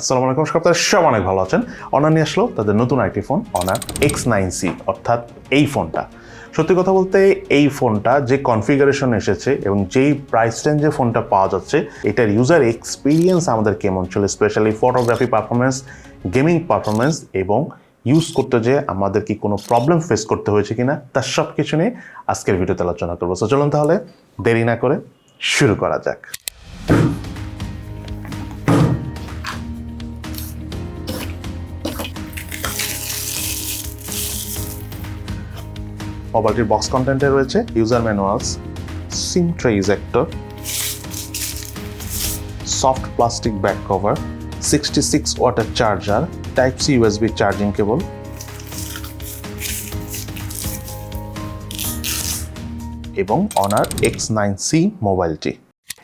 আসসালামু আলাইকুম, আপনারা সব অনেক ভালো আছেন। অনার নিয়ে আসলো তাদের নতুন আরেকটি ফোন Honor X9c, অর্থাৎ এই ফোনটা। সত্যি কথা বলতে এই ফোনটা যে কনফিগারেশন এসেছে এবং যেই প্রাইস রেঞ্জে ফোনটা পাওয়া যাচ্ছে, এটার ইউজার এক্সপিরিয়েন্স আমাদের কেমন ছিল, specially photography performance, gaming performance এবং ইউজ করতে যে আমাদের কি কোনো প্রবলেম ফেস করতে হয়েছে কিনা, তার সব কিছু নিয়ে আজকের ভিডিওতে আলোচনা করবো। সো চলুন তাহলে দেরি না করে শুরু করা যাক। মোবাইলটির বক্স কন্টেন্টে রয়েছে user manuals, SIM tray ejector, soft plastic back cover, 66 ওয়াটের charger, type C USB charging cable এবং Honor X9c মোবাইলটি।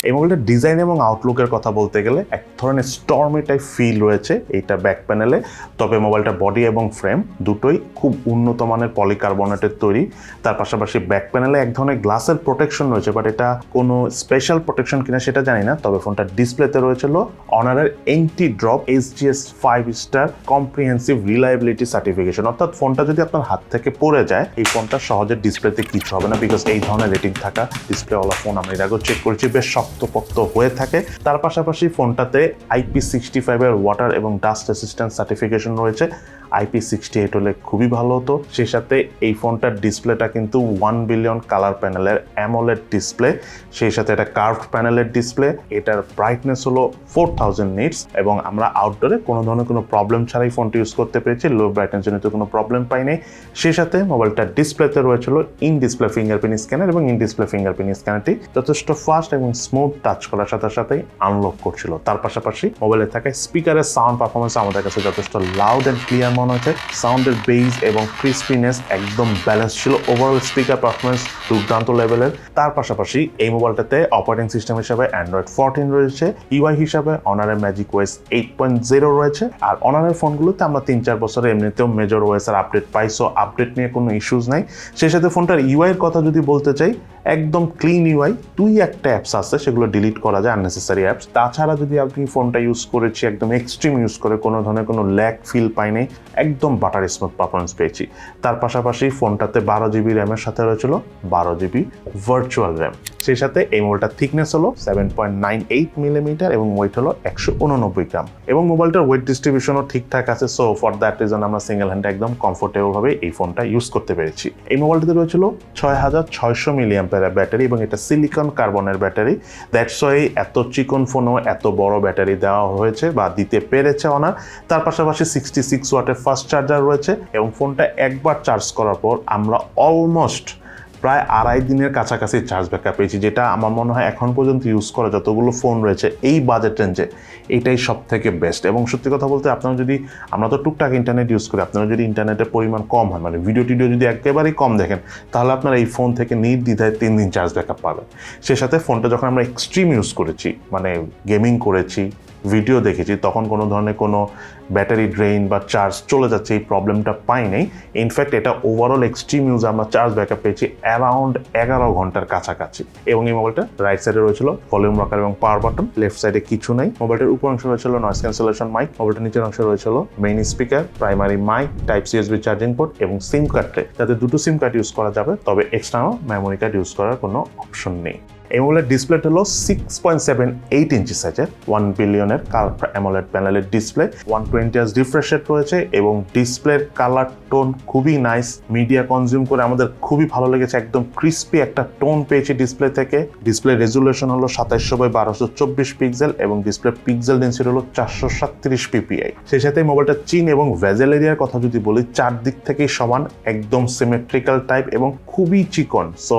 এই মোবাইলটার ডিজাইন এবং আউটলুকের কথা বলতে গেলে এক ধরনের স্টর্মি টাইপ ফিল রয়েছে এইটা ব্যাক প্যানেলে, তবে মোবাইলটার বডি এবং ফ্রেম দুটোই খুব উন্নত মানের পলিকার্বনেটের তৈরি। তার পাশাপাশি ব্যাক প্যানেলে এক ধরনের গ্লাসের প্রোটেকশন রয়েছে, বাট এটা কোনো স্পেশাল প্রোটেকশন কিনা সেটা জানি না। তবে ফোনটার ডিসপ্লেতে রয়েছিল Honor'ের anti drop HGS 5 star comprehensive reliability certification, অর্থাৎ ফোনটা যদি আপনার হাত থেকে পড়ে যায় এই ফোনটা সহজে ডিসপ্লেতে কিছু হবে না, বিকজ এই ধরনের রেটিং থাকা ডিসপ্লেওয়ালা ফোন আমি এর আগেও চেক করেছি বেশ শক্তপোক্ত হয়ে থাকে। তার পাশাপাশি ফোনটাতে IP65 এর ওয়াটার এবং ডাস্ট রেসিস্ট্যান্স সার্টিফিকেশন রয়েছে। IP68 হলে খুবই ভালো হতো। সেই সাথে এই ফোনটার ডিসপ্লেটা কিন্তু 1 বিলিয়ন কালার প্যানেলের অ্যামোলেড ডিসপ্লে, সেই সাথে এটা কার্ভড প্যানেলের ডিসপ্লে। এটার ব্রাইটনেস হলো 4000 নিটস এবং আমরা আউটডোরে কোনো ধরনের কোনো প্রবলেম ছাড়াই ফোনটি ইউজ করতে পেরেছি, লো ব্রাইটনেস জনিত কোনো প্রবলেম পাই নাই। সেই সাথে মোবাইলটার ডিসপ্লেতে রয়েছিল ইন ডিসপ্লে ফিঙ্গারপ্রিন্ট স্ক্যানার এবং ইন ডিসপ্লে ফিঙ্গারপ্রিন্ট স্ক্যানারটি যথেষ্ট ফাস্ট এবং স্মুথ টাচ করার সাথে সাথেই আনলক করছিল। তার পাশাপাশি মোবাইলে থাকা স্পিকারের সাউন্ড পারফরমেন্স আমাদের কাছে যথেষ্ট লাউড অ্যান্ড ক্লিয়ার মনে হচ্ছে। সাউন্ডের বেস এবং ক্রিস্পিনেস একদম ব্যালেন্স ছিল। ওভারঅল স্পিকার পারফরমেন্স দুর্দান্ত লেভেলের। তার পাশাপাশি এই মোবাইলটাতে অপারেটিং সিস্টেম হিসাবে Android 14 রয়েছে, ইউআই হিসাবে Honor'ের ম্যাজিক ওএস 8.0 রয়েছে। আর Honor'ের ফোনগুলোতে আমরা 3-4 বছরে এমনিতেও মেজর ওএস এর আপডেট পাই, সো আপডেট নিয়ে কোনো ইস্যুস নাই। সেই সাথে ফোনটার ইউআই এর কথা যদি বলতে চাই, একদম ক্লিন ইউআই। একটা অ্যাপস আছে সেগুলো ডিলিট করা যায়, আননেসেসারি অ্যাপস। তাছাড়া যদি আপনি ফোনটা ইউজ করেছি একদম এক্সট্রিম ইউজ করে কোনো ধরনের কোনো ল্যাগ ফিল পাই নাই, একদম বাটার স্মুথ পারফরমেন্স পেয়েছি। তার পাশাপাশি ফোনটাতে 12GB র্যামের সাথে রয়েছিল 12GB ভার্চুয়াল র্যাম। সেই সাথে এই মোবাইলটার থিকনেস হলো 7.98 মিলিমিটার এবং ওয়েট হলো 189 গ্রাম এবং মোবাইলটার ওয়েট ডিস্ট্রিবিউশনও ঠিকঠাক আছে। সো ফর দ্যাট রিজন আমরা সিঙ্গেল হ্যান্ডে একদম কমফোর্টেবল ভাবে এই ফোনটা ইউজ করতে পেরেছি। এই মোবাইলটিতে রয়েছিল 6600 মিলিঅ্যাম্পিয়ারের ব্যাটারি এবং এটা সিলিকন কার্বনের ব্যাটারি। দ্যাটস ওয়াই এত চিকন ফোনও এত বড় ব্যাটারি দেওয়া হয়েছে বা দিতে পেরেছে Honor। তার পাশাপাশি 66 ওয়াটের ফাস্ট চার্জার রয়েছে এবং ফোনটা একবার চার্জ করার পর আমরা অলমোস্ট প্রায় 2.5 দিনের কাছাকাছি চার্জ ব্যাকআপ পেয়েছি, যেটা আমার মনে হয় এখন পর্যন্ত ইউজ করা যতগুলো ফোন রয়েছে এই বাজেট রেঞ্জে এটাই সব থেকে বেস্ট। এবং সত্যি কথা বলতে আমরা তো টুকটাক ইন্টারনেট ইউজ করি, আপনারা যদি ইন্টারনেটের পরিমাণ কম হয়, মানে ভিডিও টিডিও যদি একেবারেই কম দেখেন, তাহলে আপনারা এই ফোন থেকে নির্দ্বিধায় 3 দিন চার্জ ব্যাকআপ পাবেন। সেই সাথে ফোনটা যখন আমরা এক্সট্রিম ইউজ করেছি, মানে গেমিং করেছি, ভিডিও দেখেছি, তখন কোনো ধরনের কোনো ব্যাটারি ড্রেইন বা চার্জ চলে যাচ্ছে এই প্রবলেমটা পাই নাই। ইনফ্যাক্ট এটা ওভারঅল এক্সট্রিম ইউজ আমরা চার্জ ব্যাকআপ পেয়েছি অ্যারাউন্ড 11 ঘন্টার কাছাকাছি। এবং এই মোবাইলটা রাইট সাইডে রয়েছিল ভলিউম রকার এবং পাওয়ার বাটন, লেফট সাইডে কিছু নাই। মোবাইলটার উপর অংশ রয়েছিল নয়েজ ক্যান্সেলেশন মাইক, মোবাইলটার নিচের অংশ রয়েছিল main speaker, primary mic, type C USB charging port এবং সিম কার্ড ট্রে, যাতে দুটো সিম কার্ড ইউজ করা যাবে, তবে এক্সটার্নাল মেমোরি কার্ড ইউজ করার কোনো অপশন নেই। এই মোবাইলের ডিসপ্লেটা হলো 6.78 ইঞ্চি সাইজের 1 বিলিয়নের কালার অ্যামোলেড প্যানেলের ডিসপ্লে। 120 হার্জ রিফ্রেশ রেট রয়েছে এবং ডিসপ্লের কালার টোন খুবই নাইস। মিডিয়া কনজিউম করে আমাদের খুবই ভালো লেগেছে, একদম ক্রিস্পি একটা টোন পেয়েছি ডিসপ্লে থেকে। ডিসপ্লে রেজুলেশন হলো 2700x1224 পিক্সেল এবং ডিসপ্লে পিক্সেল ডেন্সিটি হলো 437 ppi। সেই সাথে মোবাইলটা চিন এবং ভেজেল এরিয়ার কথা যদি বলি, চারদিক থেকেই সমান, একদম সিমেট্রিক্যাল টাইপ এবং খুবই চিকন। সো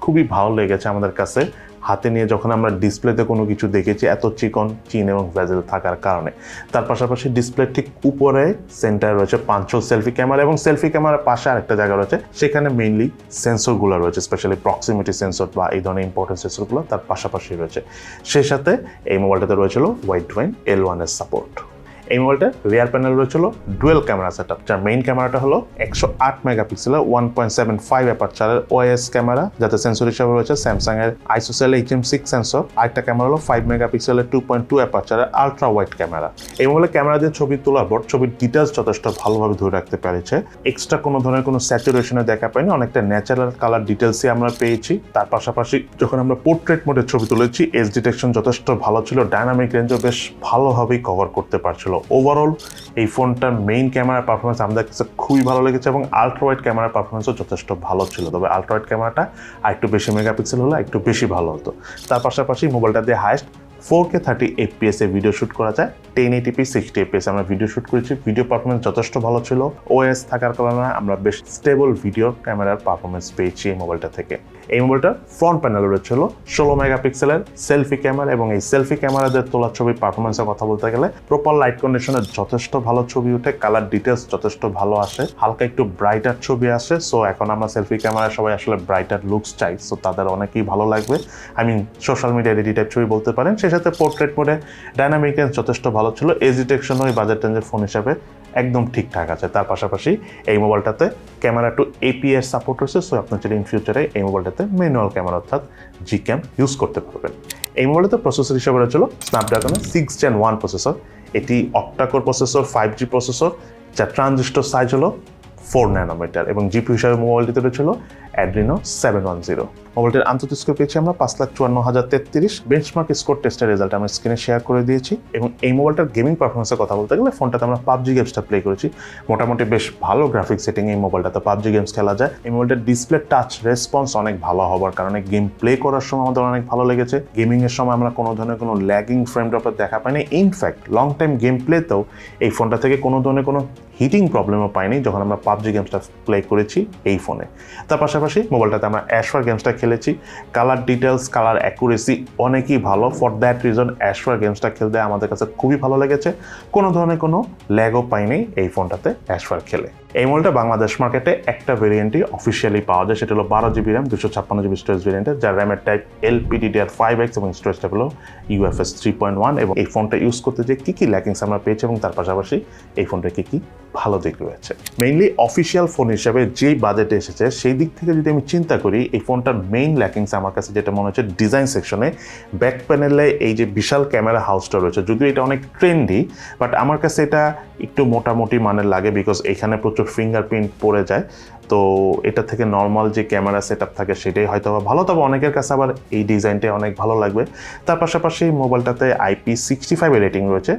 খুবই ভালো লেগেছে আমাদের কাছে হাতে নিয়ে যখন আমরা ডিসপ্লেতে কোনো কিছু দেখেছি এত চিকন চিন এবং ভেজেল থাকার কারণে। তার পাশাপাশি ডিসপ্লে ঠিক উপরে সেন্টারে রয়েছে পাঁচশো সেলফি ক্যামেরা এবং সেলফি ক্যামেরার পাশে আরেকটা জায়গা রয়েছে, সেখানে মেইনলি সেন্সরগুলো রয়েছে, স্পেশালি প্রক্সিমিটি সেন্সর বা এই ধরনের ইম্পর্টেন্ট সেন্সরগুলো তার পাশাপাশি রয়েছে। সেই সাথে এই মোবাইলটাতে রয়েছিল ওয়াইড ওয়াইন L1 এর সাপোর্ট। এই মোবাইলটার রিয়ার প্যানেল রয়েছিল ডুয়েল ক্যামেরা সেটআপ, যার মেইন ক্যামেরাটা হলো 108 মেগাপিক্সেলের 1.75 অ্যাপারচারের ওএস ক্যামেরা, যাতে সেন্সর হিসেবে রয়েছে স্যামসাং এর আইসোসেল HM6 সেন্সর। আরেকটা ক্যামেরা হলো 5 মেগাপিক্সেলের 2.2 অ্যাপারচারের আলট্রা ওয়াইড ক্যামেরা। এই মোবাইলের ক্যামেরা দিয়ে ছবি তোলার পর ছবির ডিটেলস যথেষ্ট ভালোভাবে ধরে রাখতে পেরেছে। এক্সট্রা কোনো ধরনের কোনো স্যাচুরেশনে দেখা পাইনি, অনেকটা ন্যাচারাল কালার ডিটেলসই আমরা পেয়েছি। তার পাশাপাশি যখন আমরা পোর্ট্রেট মোডে ছবি তুলেছি, এজ ডিটেকশন যথেষ্ট ভালো ছিল, ডায়নামিক রেঞ্জও বেশ ভালোভাবেই কভার করতে পারছিল। ওভারঅল এই ফোনটার মেইন ক্যামেরার পারফরমেন্স আমাদের কাছে খুবই ভালো লেগেছে এবং আলট্রা ওয়াইড ক্যামেরার পারফরমেন্সও যথেষ্ট ভালো ছিল। তবে আলট্রা ওয়াইড ক্যামেরাটা আরেকটু বেশি মেগাপিক্সেল হলে একটু বেশি ভালো হতো। তার পাশাপাশি মোবাইলটা দিয়ে হাইস্ট 4K 30 FPS এ ভিডিও শ্যুট করা যায়। 1080p 60 FPS আমরা ভিডিও শ্যুট করেছি, ভিডিও পারফরমেন্স যথেষ্ট ভালো ছিল। ওএস থাকার কারণে আমরা বেশ স্টেবল ভিডিও ক্যামেরার পারফরমেন্স পেয়েছি এই মোবাইলটা থেকে। এই মোবাইলটার ফ্রন্ট প্যানেল রয়েছিল 16 মেগাপিক্সেলের সেলফি ক্যামেরা, এবং এই সেলফি ক্যামেরা দিয়ে তোলা ছবির পারফরমেন্সের কথা বলতে গেলে প্রপার লাইট কন্ডিশনে যথেষ্ট ভালো ছবি ওঠে, কালার ডিটেলস যথেষ্ট ভালো আসে, হালকা একটু ব্রাইটার ছবি আসে। সো এখন আমরা সেলফি ক্যামেরায় সবাই আসলে ব্রাইটার লুকস চাই, সো তাদের অনেকেই ভালো লাগবে। সোশ্যাল মিডিয়া এডিট টাইপ ছবি বলতে পারেন। সেই সাথে পোর্ট্রেট মোডে ডায়নামিক রেঞ্জ যথেষ্ট ভালো ছিল, এজ ডিটেকশন ওই বাজেট রেঞ্জের ফোন হিসাবে একদম ঠিকঠাক আছে। তার পাশাপাশি এই মোবাইলটাতে ক্যামেরা টু APS সাপোর্ট রয়েছে, সো আপনার যদি ইন ফিউচারে এই মোবাইলটাতে ম্যানুয়াল ক্যামেরা অর্থাৎ Gcam ইউজ করতে পারবেন। এই মোবাইলটাতে প্রসেসর হিসেবে রয়েছিল স্ন্যাপড্রাগনের 6 Gen 1 প্রসেসর। এটি অক্টাকোর প্রসেসর, 5G প্রসেসর, যার ট্রানজিস্টর সাইজ হলো 4 ন্যানোমিটার, এবং জিপিইউ হিসাবে মোবাইলটিতে রয়েছিল Adreno 710। মোবাইলটির আন্তর্জাতিক স্কোর পেয়েছি আমরা 5,54,033। বেঞ্চমার্ক স্কোর টেস্টের রেজাল্ট আমরা স্ক্রিনে শেয়ার করে দিয়েছি। এবং এই মোবাইলটার গেমিং পারফরমেন্সের কথা বলতে গেলে ফোনটাতে আমরা পাবজি গেমসটা প্লে করেছি, মোটামুটি বেশ ভালো গ্রাফিক সেটিং এই মোবাইলটাতে পাবজি গেমস খেলা যায়। এই মোবাইলটার ডিসপ্লে টাচ রেসপন্স অনেক ভালো হওয়ার কারণে গেম প্লে করার সময় আমাদের অনেক ভালো লেগেছে। গেমিংয়ের সময় আমরা কোনো ধরনের কোনো ল্যাগিং ফ্রেম ড্রপের দেখা পাইনি। ইনফ্যাক্ট লং টাইম গেম প্লেতেও এই ফোনটা থেকে কোনো ধরনের কোনো হিটিং প্রবলেমও পাইনি যখন আমরা পাবজি গেমসটা প্লে করেছি এই ফোনে। তার পাশাপাশি মোবাইলটাতে আমরা অ্যাশওয়ার গেমসটা খেলেছি, কালার ডিটেলস, কালার অ্যাকুরেসি অনেকই ভালো। ফর দ্যাট রিজন অ্যাশওয়ার গেমসটা খেলতে আমাদের কাছে খুবই ভালো লেগেছে, কোনো ধরনের কোনো ল্যাগও পাইনি এই ফোনটাতে অ্যাশওয়ার খেলে। এই মোবাইলটা বাংলাদেশ মার্কেটে একটা ভেরিয়েন্টই অফিসিয়ালি পাওয়া যায়, সেটা হলো 12GB র্যাম 256GB স্টোরেজ ভেরিয়েন্টের, যার র্যামের টাইপ LPDDR5X এবং স্টোরেজ টাইপ হলো UFS 3.1। এবং এই ফোনটা ইউজ করতে যে কী কী ল্যাকিংস আমরা পেয়েছি এবং তার পাশাপাশি এই ফোনটা কী কী ভালো দিক রয়েছে। মেইনলি অফিসিয়াল ফোন হিসেবে যেই বাজেটে এসেছে সেই দিক থেকে যদি আমি চিন্তা করি, এই ফোনটার মেইন ল্যাকিংস আমার কাছে যেটা মনে হচ্ছে ডিজাইন সেকশনে ব্যাক প্যানেলে এই যে বিশাল ক্যামেরা হাউসটা রয়েছে, যদিও এটা অনেক ট্রেন্ডি, বাট আমার কাছে এটা একটু মোটামুটি মানের লাগে, বিকজ এখানে প্রচুর ফিঙ্গারপ্রিন্ট পড়ে যায়। তো এটা থেকে নর্মাল যে ক্যামেরা সেট আপ থাকে সেটাই হয়তো ভালো, তবে অনেকের কাছে আবার এই ডিজাইনটাই অনেক ভালো লাগবে। তার পাশাপাশি মোবাইলটাতে IP65 রেটিং রয়েছে।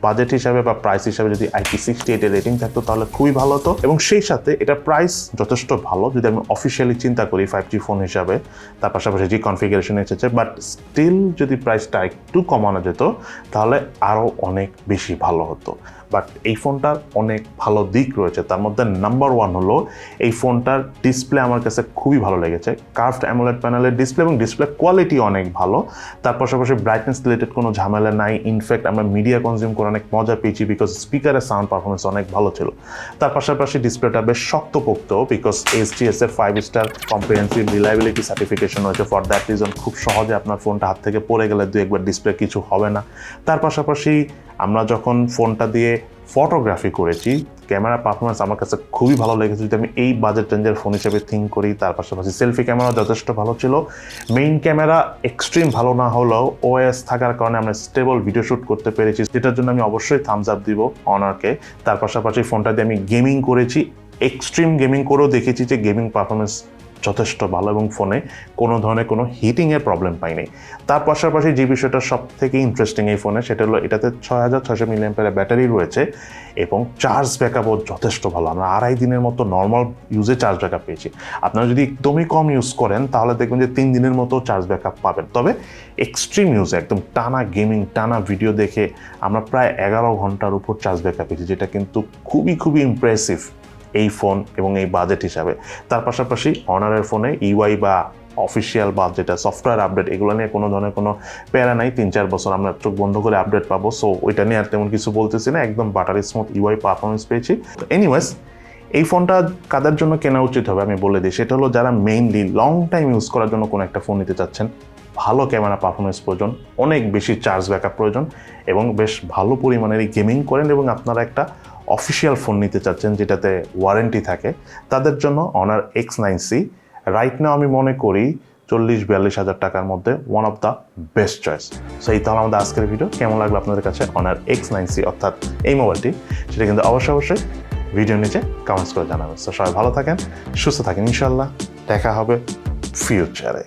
বাজেট হিসাবে বা প্রাইস হিসাবে যদি IP68 এর রেটিং থাকতো তাহলে খুবই ভালো হতো। এবং সেই সাথে এটা প্রাইস যথেষ্ট ভালো যদি আমি অফিসিয়ালি চিন্তা করি 5G ফোন হিসাবে। তার পাশাপাশি যে কনফিগারেশন এসেছে, বাট স্টিল যদি প্রাইসটা একটু কমানো যেত তাহলে আরও অনেক বেশি ভালো হতো। বাট এই ফোনটার অনেক ভালো দিক রয়েছে, তার মধ্যে নাম্বার 1 হলো এই ফোনটার ডিসপ্লে আমার কাছে খুবই ভালো লেগেছে। কার্ভড অ্যামোলেড প্যানেলের ডিসপ্লে এবং ডিসপ্লে কোয়ালিটি অনেক ভালো। তার পাশাপাশি ব্রাইটনেস রিলেটেড কোনো ঝামেলা নাই। ইনফ্যাক্ট আমরা মিডিয়া কনজিউম করে অনেক মজা পেয়েছি, বিকজ স্পিকারের সাউন্ড পারফরমেন্স অনেক ভালো ছিল। তার পাশাপাশি ডিসপ্লেটা বেশ শক্তপোক্ত, বিকজ HTS এর 5 স্টার কম্প্রিহেনসিভ রিলায়েবিলিটি সার্টিফিকেশন রয়েছে। ফর দ্যাট রিজন খুব সহজে আপনার ফোনটা হাত থেকে পড়ে গেলে 2-1 ডিসপ্লে কিছু হবে না। তার পাশাপাশি আমরা যখন ফোনটা দিয়ে ফটোগ্রাফি করেছি, ক্যামেরা পারফরমেন্স আমার কাছে খুবই ভালো লেগেছে যদি আমি এই বাজেট রেঞ্জের ফোন হিসেবে থিঙ্ক করি। তার পাশাপাশি সেলফি ক্যামেরা যথেষ্ট ভালো ছিল। মেইন ক্যামেরা এক্সট্রিম ভালো না হলেও ওএস থাকার কারণে আমরা স্টেবল ভিডিও শ্যুট করতে পেরেছি, যেটার জন্য আমি অবশ্যই থামস আপ দিব অনারকে। তার পাশাপাশি ফোনটা দিয়ে আমি গেমিং করেছি, এক্সট্রিম গেমিং করেও দেখেছি যে গেমিং পারফরমেন্স যথেষ্ট ভালো এবং ফোনে কোনো ধরনের কোনো হিটিংয়ের প্রবলেম পাইনি। তার পাশাপাশি যে বিষয়টা সব থেকে ইন্টারেস্টিং এই ফোনে, সেটা হলো এটাতে 6600 mAh ব্যাটারি রয়েছে এবং চার্জ ব্যাকআপও যথেষ্ট ভালো। আমরা 2.5 দিনের মতো নর্মাল ইউজে চার্জ ব্যাকআপ পেয়েছি। আপনারা যদি একদমই কম ইউজ করেন তাহলে দেখবেন যে 3 দিনের মতো চার্জ ব্যাকআপ পাবেন। তবে এক্সট্রিম ইউজে একদম টানা গেমিং, টানা ভিডিও দেখে আমরা প্রায় 11 ঘন্টার উপর চার্জ ব্যাকআপ পেয়েছি, যেটা কিন্তু খুবই ইমপ্রেসিভ এই ফোন এবং এই বাজেট হিসাবে। তার পাশাপাশি অনারের ফোনে ইউআই বা অফিসিয়াল বা যেটা সফটওয়্যার আপডেট, এগুলো নিয়ে কোনো ধরনের কোনো প্যারা নাই। 3-4 বছর আমরা চোখ বন্ধ করে আপডেট পাবো, সো ওইটা নিয়ে আর তেমন কিছু বলতেছি না। একদম বাটারি স্মুথ ইউআই পারফরমেন্স পেয়েছি। এনিওয়েজ, এই ফোনটা কাদের জন্য কেনা উচিত হবে আমি বলে দিই। সেটা হলো যারা মেইনলি লং টাইম ইউজ করার জন্য কোনো একটা ফোন নিতে চাচ্ছেন, ভালো ক্যামেরা পারফরমেন্স প্রয়োজন, অনেক বেশি চার্জ ব্যাকআপ প্রয়োজন এবং বেশ ভালো পরিমাণের গেমিং করেন এবং আপনারা একটা অফিসিয়াল ফোন নিতে চাচ্ছেন যেটাতে ওয়ারেন্টি থাকে, তাদের জন্য Honor X9c রাইট নাও আমি মনে করি 40-42 হাজার টাকার মধ্যে one of the best choice. So এই তাহলে আমাদের আজকের ভিডিও। কেমন লাগলো আপনাদের কাছে Honor X9c অর্থাৎ এই মোবাইলটি, সেটা কিন্তু অবশ্যই ভিডিওর নিচে কমেন্টস করে জানাবেন। সো সবাই ভালো থাকেন, সুস্থ থাকেন, ইনশাল্লাহ দেখা হবে ফিউচারে।